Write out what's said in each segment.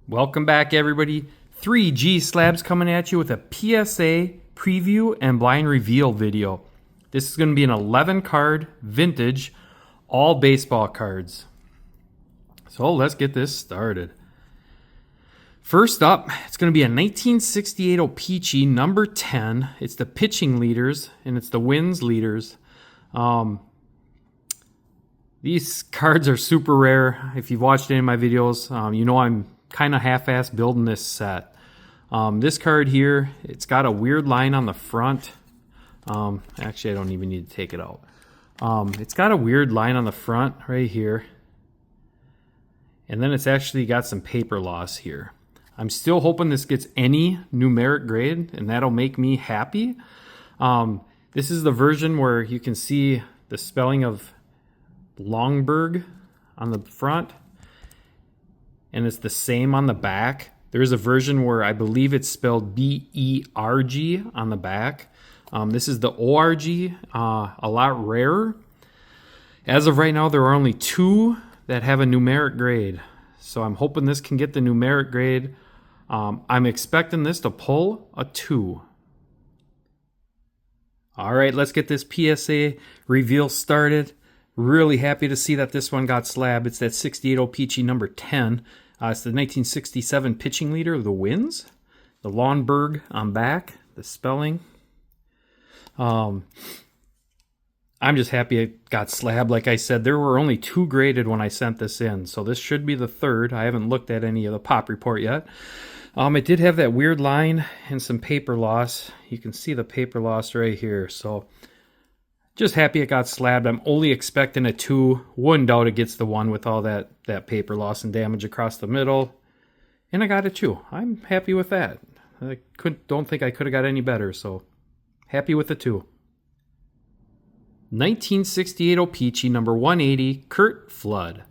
Welcome back, everybody. 3G Slabs coming at you with a PSA preview and blind reveal video. This is going to be an 11 card vintage, all baseball cards. So let's get this started. First up, it's going to be a 1968 O-Pee-Chee number 10. It's the pitching leaders and it's the wins leaders. These cards are super rare. If you've watched any of my videos, you know I'm kind of half-assed building this set. This card here, it's got a weird line on the front. Actually, I don't even need to take it out. It's got a weird line on the front right here. And then it's actually got some paper loss here. I'm still hoping this gets any numeric grade, and that'll make me happy. This is the version where you can see the spelling of Longberg on the front, and it's the same on the back. There is a version where I believe it's spelled B-E-R-G on the back. This is the O-R-G, a lot rarer. As of right now, there are only 2 that have a numeric grade. So I'm hoping this can get the numeric grade. I'm expecting this to pull a 2. All right, let's get this PSA reveal started. Really happy to see that this one got slabbed. It's that 68 O-Pee-Chee number 10. It's the 1967 pitching leader, the wins. The Longberg on back, the spelling. I'm just happy it got slabbed. Like I said, there were only 2 graded when I sent this in, so this should be the 3rd. I haven't looked at any of the pop report yet. It did have that weird line and some paper loss. You can see the paper loss right here, so just happy it got slabbed. I'm only expecting a 2. Wouldn't doubt it gets the 1 with all that paper loss and damage across the middle. And I got a 2. I'm happy with that. I don't think I could have got any better, so happy with the 2. 1968 O-Pee-Chee number 180, Curt Flood.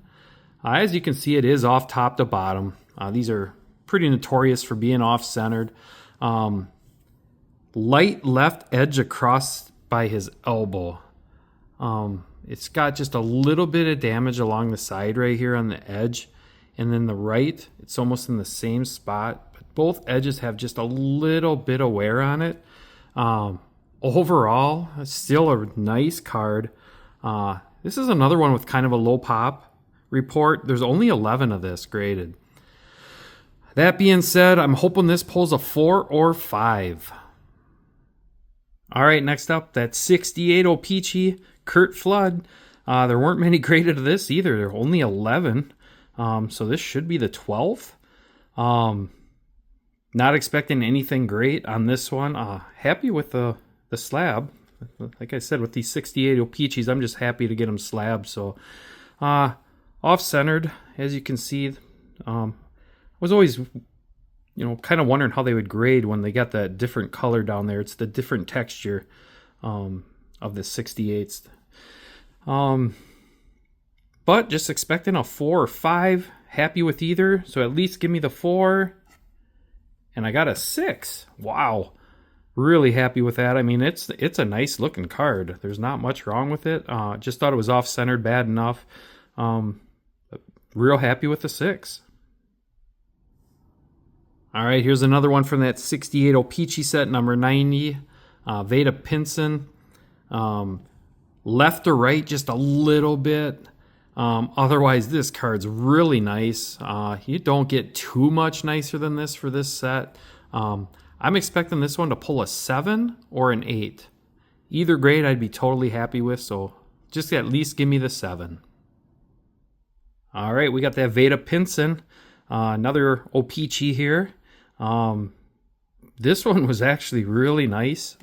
As you can see, it is off top to bottom. These are pretty notorious for being off-centered. Light left edge across by his elbow. It's got just a little bit of damage along the side right here on the edge, and then the right, it's almost in the same spot, but both edges have just a little bit of wear on it. Overall, it's still a nice card. This is another one with kind of a low pop report. There's only 11 of this graded. That being said, I'm hoping this pulls a 4 or 5. All right, next up, that 68 O-Pee-Chee, Curt Flood. There weren't many graded of this either. There are only 11. So this should be the 12th. Not expecting anything great on this one. Happy with the slab. Like I said, with these 68 O-Pee-Chees, I'm just happy to get them slabbed. So off-centered, as you can see. I was always kind of wondering how they would grade when they got that different color down there. It's the different texture of the 68s. But just expecting a 4 or 5. Happy with either. So at least give me the 4. And I got a 6. Wow. Really happy with that. I mean, it's a nice looking card. There's not much wrong with it. Just thought it was off-centered bad enough. Real happy with the 6. All right, here's another one from that 68 O-Pee-Chee set, number 90. Vada Pinson. Left or right, just a little bit. Otherwise, this card's really nice. You don't get too much nicer than this for this set. I'm expecting this one to pull a 7 or an 8. Either grade I'd be totally happy with, so just at least give me the 7. All right, we got that Vada Pinson. Another O-Pee-Chee here. This one was actually really nice.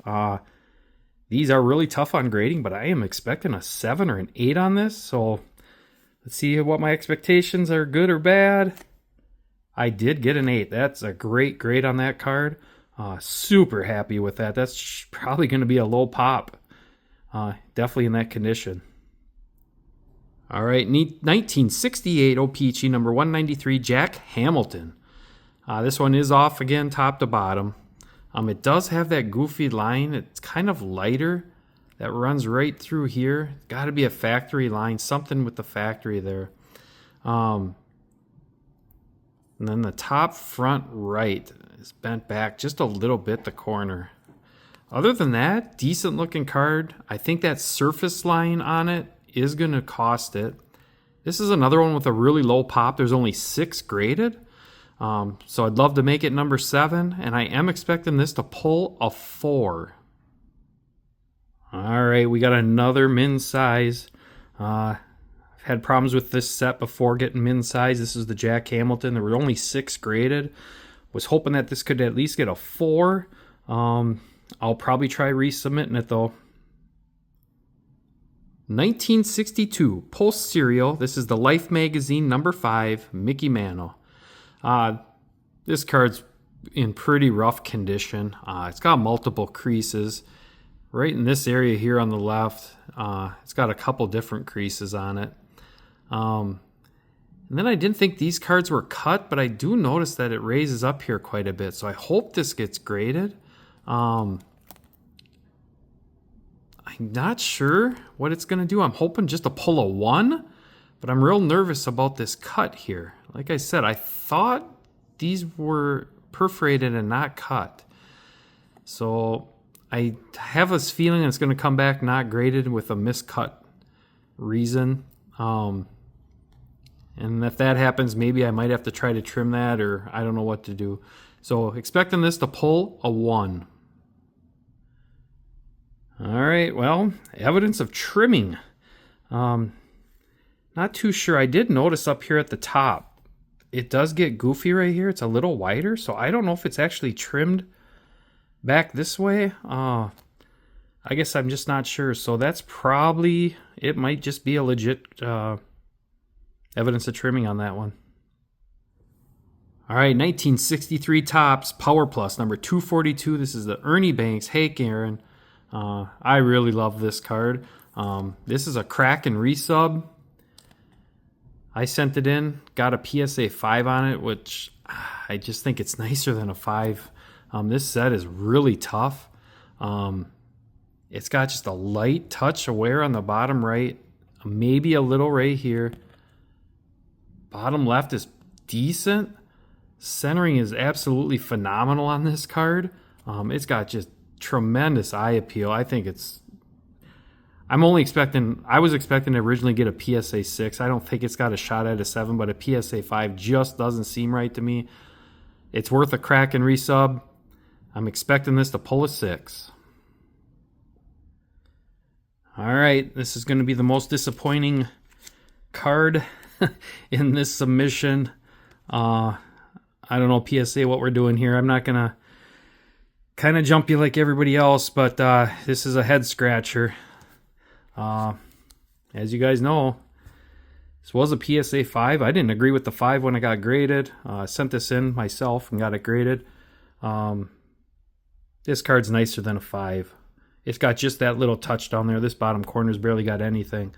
These are really tough on grading, but I am expecting a 7 or an 8 on this. So let's see what my expectations are, good or bad. I did get an 8. That's a great grade on that card. Super happy with that. That's probably going to be a low pop. Definitely in that condition. All right, 1968 O-Pee-Chee number 193, Jack Hamilton. This one is off again, top to bottom. It does have that goofy line. It's kind of lighter. That runs right through here. Got to be a factory line, something with the factory there. And then the top front right is bent back just a little bit, the corner. Other than that, decent looking card. I think that surface line on it is going to cost it. This is another one with a really low pop. There's only 6 graded. So I'd love to make it number 7. And I am expecting this to pull a 4. All right, we got another MinSize. I've had problems with this set before getting MinSize. This is the Jack Hamilton. There were only 6 graded. Was hoping that this could at least get a 4. I'll probably try resubmitting it though. 1962 Pulse Serial. This is the Life Magazine number 5, Mickey Mantle. This card's in pretty rough condition. It's got multiple creases. Right in this area here on the left, it's got a couple different creases on it. And then I didn't think these cards were cut, but I do notice that it raises up here quite a bit. So I hope this gets graded. I'm not sure what it's going to do. I'm hoping just to pull a 1, but I'm real nervous about this cut here. Like I said, I thought these were perforated and not cut. So I have this feeling it's going to come back not graded with a miscut reason. And if that happens, maybe I might have to try to trim that, or I don't know what to do. So expecting this to pull a 1. All right, well, evidence of trimming. Not too sure. I did notice up here at the top, it does get goofy right here. It's a little wider, so I don't know if it's actually trimmed back this way. I guess I'm just not sure. So that's probably, it might just be a legit evidence of trimming on that one. All right, 1963 Topps Power Plus number 242. This is the Ernie Banks-Hank Aaron. I really love this card. This is a crack and resub. I sent it in, got a PSA 5 on it, which I just think it's nicer than a 5. This set is really tough. It's got just a light touch of wear on the bottom right, maybe a little right here. Bottom left is decent. Centering is absolutely phenomenal on this card. It's got just tremendous eye appeal. I think it's, I was expecting to originally get a PSA 6. I don't think it's got a shot at a 7, but a PSA 5 just doesn't seem right to me. It's worth a crack and resub. I'm expecting this to pull a 6. All right, this is going to be the most disappointing card in this submission. I don't know, PSA, what we're doing here. I'm not going to kind of jump you like everybody else, but this is a head scratcher. As you guys know, this was a PSA 5. I didn't agree with the 5 when I got graded. I sent this in myself and got it graded. This card's nicer than a 5. It's got just that little touch down there. This bottom corner's barely got anything.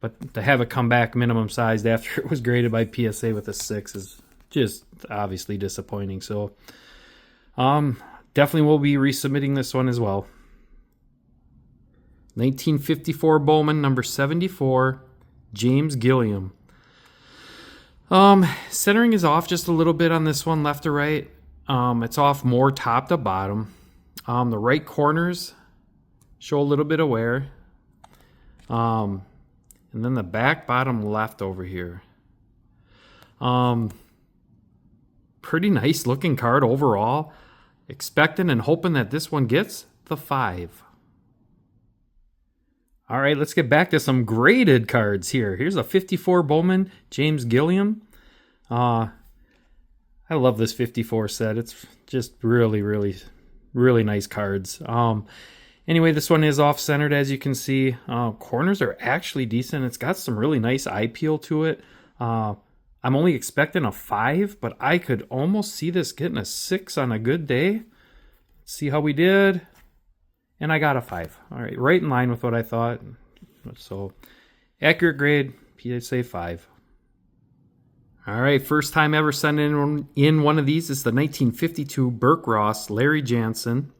But to have it come back minimum sized after it was graded by PSA with a 6 is just obviously disappointing. So definitely will be resubmitting this one as well. 1954 Bowman, number 74, James Gilliam. Centering is off just a little bit on this one, left to right. It's off more top to bottom. The right corners show a little bit of wear. And then the back bottom left over here. Pretty nice looking card overall. Expecting and hoping that this one gets the 5. All right, let's get back to some graded cards here. Here's a 54 Bowman, James Gilliam. I love this 54 set. It's just really, really, really nice cards. Anyway, this one is off-centered, as you can see. Corners are actually decent. It's got some really nice eye peel to it. I'm only expecting a 5, but I could almost see this getting a 6 on a good day. Let's see how we did. And I got a 5. All right, right in line with what I thought. So, accurate grade, PSA 5. All right, first time ever sending in one of these is the 1952 Burk Ross Larry Jansen.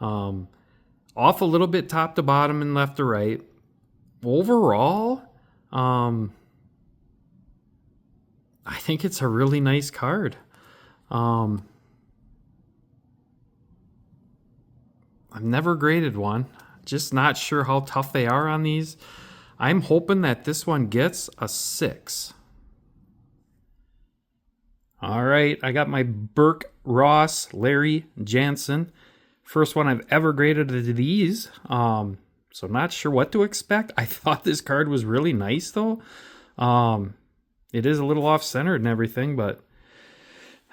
Off a little bit top to bottom and left to right. Overall, I think it's a really nice card. I've never graded one. Just not sure how tough they are on these. I'm hoping that this one gets a 6. All right, I got my Burk, Ross, Larry, Jansen. First one I've ever graded of these. So not sure what to expect. I thought this card was really nice though. It is a little off-centered and everything, but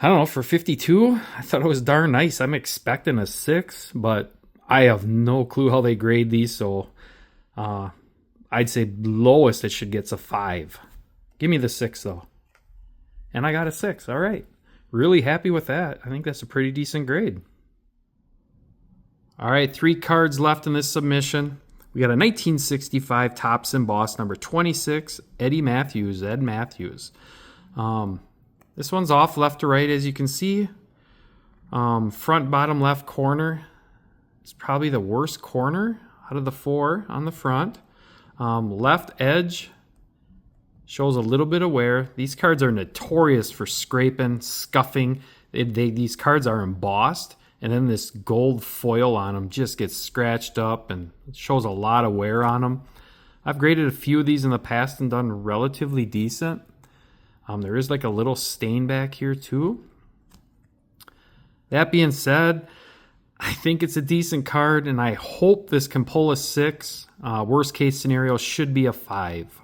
I don't know, for 52, I thought it was darn nice. I'm expecting a 6, but I have no clue how they grade these, so I'd say lowest it should get a 5. Give me the 6 though. And I got a 6. All right. Really happy with that. I think that's a pretty decent grade. All right, 3 cards left in this submission. We got a 1965 Topps embossed number 26, Ed Matthews. This one's off left to right, as you can see. Front bottom left corner. It's probably the worst corner out of the 4 on the front. Left edge shows a little bit of wear. These cards are notorious for scraping, scuffing. These cards are embossed, and then this gold foil on them just gets scratched up and shows a lot of wear on them. I've graded a few of these in the past and done relatively decent. There is like a little stain back here too. That being said, I think it's a decent card, and I hope this can pull a 6. Worst case scenario should be a 5.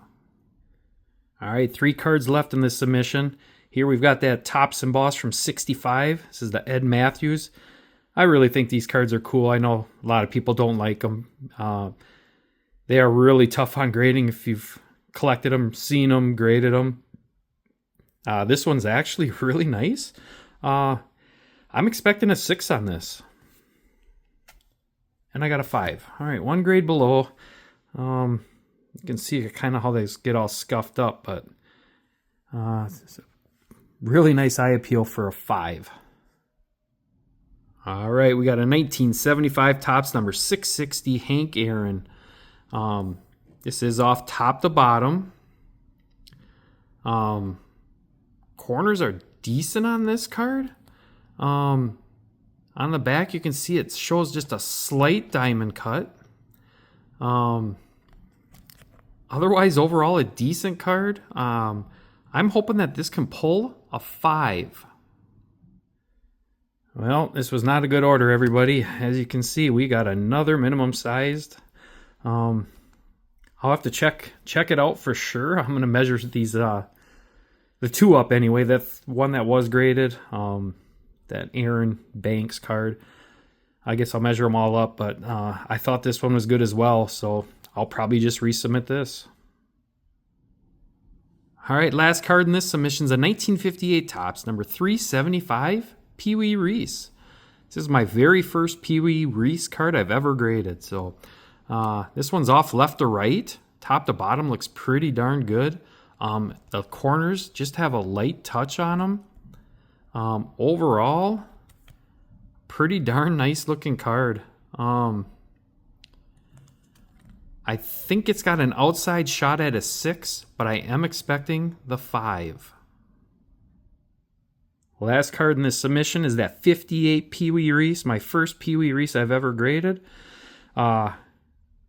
All right, 3 cards left in this submission. Here we've got that Topps embossed from 65. This is the Ed Matthews. I really think these cards are cool. I know a lot of people don't like them. They are really tough on grading if you've collected them, seen them, graded them. This one's actually really nice. I'm expecting a 6 on this. And I got a 5. All right, 1 grade below. You can see kind of how they get all scuffed up, but it's a really nice eye appeal for a 5. All right, we got a 1975 Topps number 660 Hank Aaron. This is off top to bottom. Corners are decent on this card. On the back, you can see it shows just a slight diamond cut. Otherwise, overall, a decent card. I'm hoping that this can pull a 5. Well, this was not a good order, everybody. As you can see, we got another minimum sized. I'll have to check it out for sure. I'm going to measure these, the 2 up anyway. That's one that was graded. That Ernie Banks card. I guess I'll measure them all up, but I thought this one was good as well, so I'll probably just resubmit this. All right, last card in this submission is a 1958 Topps number 375 Peewee Reese. This is my very first Peewee Reese card I've ever graded. So this one's off left to right. Top to bottom looks pretty darn good. The corners just have a light touch on them. Overall, pretty darn nice looking card. I think it's got an outside shot at a 6, but I am expecting the 5. Last card in this submission is that 58 Peewee Reese, my first Peewee Reese I've ever graded.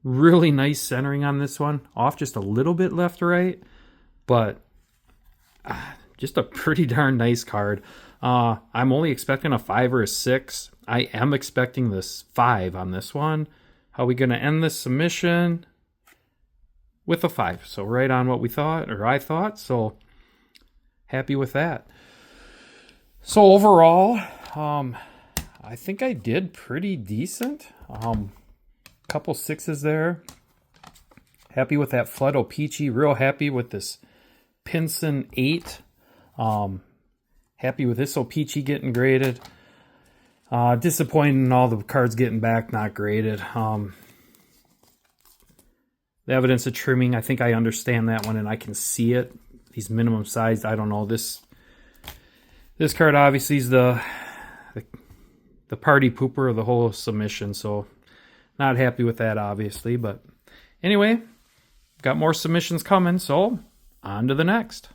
Really nice centering on this one. Off just a little bit left to right, but just a pretty darn nice card. I'm only expecting a 5 or a 6. I am expecting this 5 on this one. How are we going to end this submission? With a 5. So right on what we thought, or I thought. So happy with that. So overall, I think I did pretty decent. Couple 6s there. Happy with that Flood O-Pee-Chee. Real happy with this Pinson 8. Happy with this O-Pee-Chee getting graded. Disappointed in all the cards getting back not graded. The evidence of trimming, I think I understand that one and I can see it. These minimum sized, I don't know. This card obviously is the party pooper of the whole submission, so not happy with that obviously. But anyway, got more submissions coming, so on to the next.